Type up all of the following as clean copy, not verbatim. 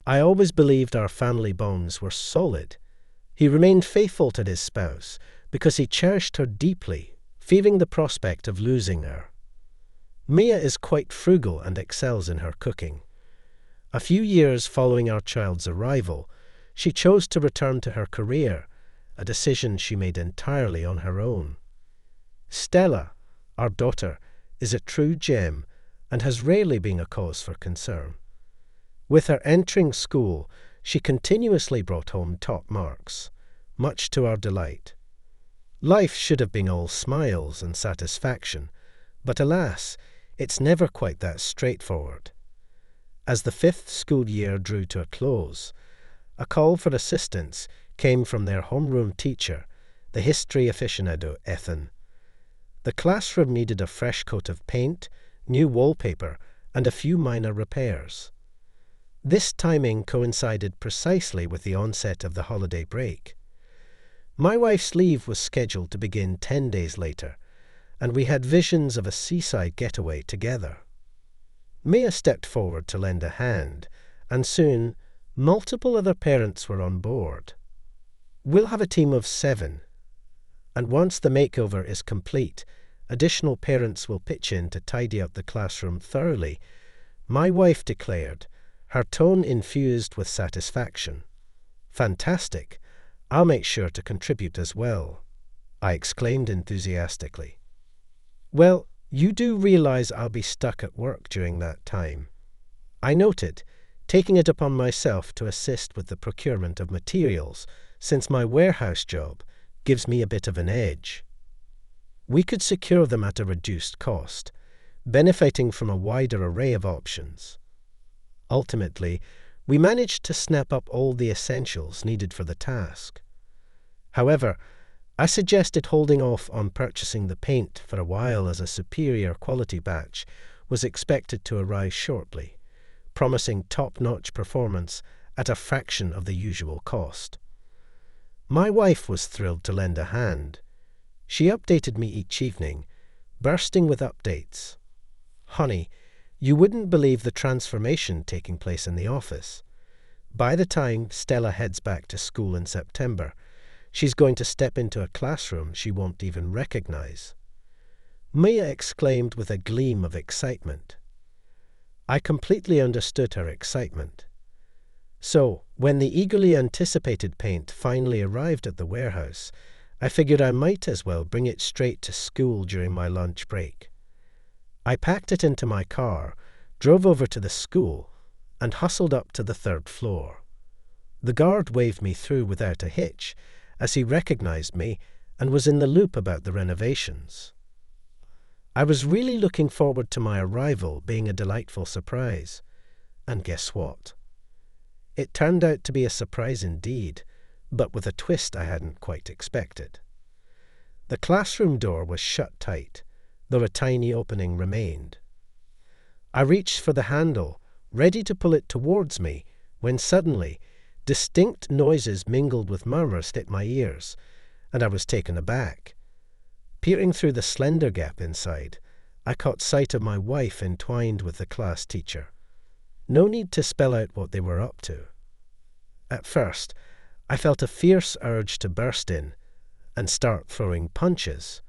I always believed our family bonds were solid. He remained faithful to his spouse because he cherished her deeply, fearing the prospect of losing her. Mia is quite frugal and excels in her cooking. A few years following our child's arrival, she chose to return to her career, a decision she made entirely on her own. Stella, our daughter, is a true gem and has rarely been a cause for concern. With her entering school, she continuously brought home top marks, much to our delight. Life should have been all smiles and satisfaction, but alas, it's never quite that straightforward. As the 5th school year drew to a close, a call for assistance came from their homeroom teacher, the history aficionado Ethan. The classroom needed a fresh coat of paint, new wallpaper, and a few minor repairs. This timing coincided precisely with the onset of the holiday break. My wife's leave was scheduled to begin 10 days later, and we had visions of a seaside getaway together. Mia stepped forward to lend a hand, and soon multiple other parents were on board. We'll have a team of 7, and once the makeover is complete, additional parents will pitch in to tidy up the classroom thoroughly, my wife declared, her tone infused with satisfaction. "Fantastic! I'll make sure to contribute as well," I exclaimed enthusiastically. "Well, you do realize I'll be stuck at work during that time," I noted, taking it upon myself to assist with the procurement of materials, since my warehouse job gives me a bit of an edge. We could secure them at a reduced cost, benefiting from a wider array of options. Ultimately, we managed to snap up all the essentials needed for the task. However, I suggested holding off on purchasing the paint for a while as a superior quality batch was expected to arrive shortly, promising top-notch performance at a fraction of the usual cost. My wife was thrilled to lend a hand. She updated me each evening, bursting with updates. "Honey, you wouldn't believe the transformation taking place in the office. By the time Stella heads back to school in September, she's going to step into a classroom she won't even recognize." Mia exclaimed with a gleam of excitement. I completely understood her excitement. So, when the eagerly anticipated paint finally arrived at the warehouse, I figured I might as well bring it straight to school during my lunch break. I packed it into my car, drove over to the school, and hustled up to the 3rd floor. The guard waved me through without a hitch, as he recognized me and was in the loop about the renovations. I was really looking forward to my arrival being a delightful surprise. And guess what? It turned out to be a surprise indeed, but with a twist I hadn't quite expected. The classroom door was shut tight, though a tiny opening remained. I reached for the handle, ready to pull it towards me, when suddenly distinct noises mingled with murmurs hit my ears, and I was taken aback. Peering through the slender gap inside, I caught sight of my wife entwined with the class teacher. No need to spell out what they were up to. At first, I felt a fierce urge to burst in and start throwing punches,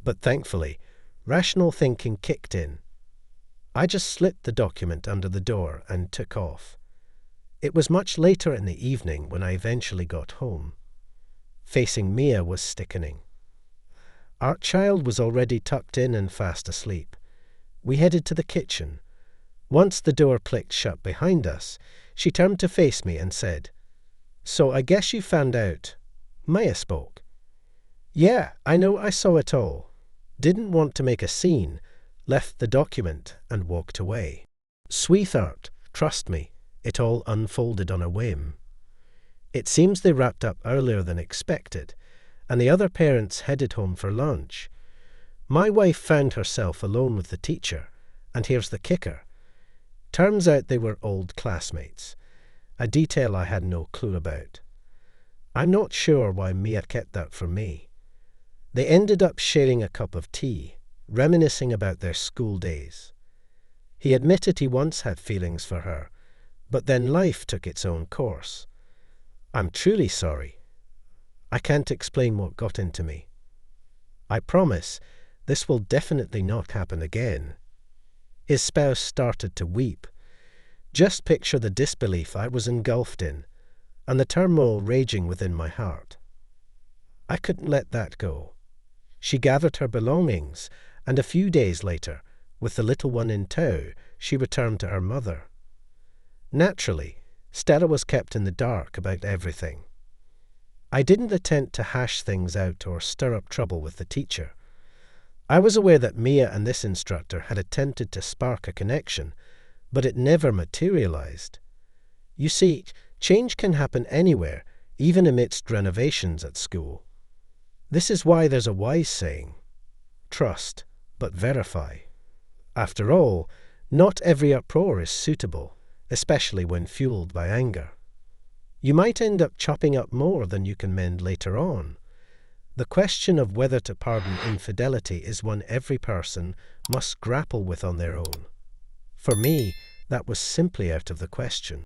but thankfully, rational thinking kicked in. I just slipped the document under the door and took off. It was much later in the evening when I eventually got home. Facing Mia was sickening. Our child was already tucked in and fast asleep. We headed to the kitchen. Once the door clicked shut behind us, she turned to face me and said, "So I guess you found out." Maya spoke. "Yeah, I know, I saw it all. Didn't want to make a scene, left the document and walked away." "Sweetheart, trust me, it all unfolded on a whim. It seems they wrapped up earlier than expected, and the other parents headed home for lunch. My wife found herself alone with the teacher, and here's the kicker. Turns out they were old classmates, a detail I had no clue about. I'm not sure why Mia kept that from me. They ended up sharing a cup of tea, reminiscing about their school days. He admitted he once had feelings for her, But then life took its own course. I'm truly sorry. I can't explain what got into me. I promise this will definitely not happen again. His spouse started to weep. Just picture the disbelief I was engulfed in, and the turmoil raging within my heart. I couldn't let that go. She gathered her belongings, and a few days later, with the little one in tow, she returned to her mother. Naturally, Stella was kept in the dark about everything. I didn't attempt to hash things out or stir up trouble with the teacher. I was aware that Mia and this instructor had attempted to spark a connection, but it never materialized. You see, change can happen anywhere, even amidst renovations at school. This is why there's a wise saying, trust, but verify. After all, not every uproar is suitable, especially when fueled by anger. You might end up chopping up more than you can mend later on. The question of whether to pardon infidelity is one every person must grapple with on their own. For me, that was simply out of the question.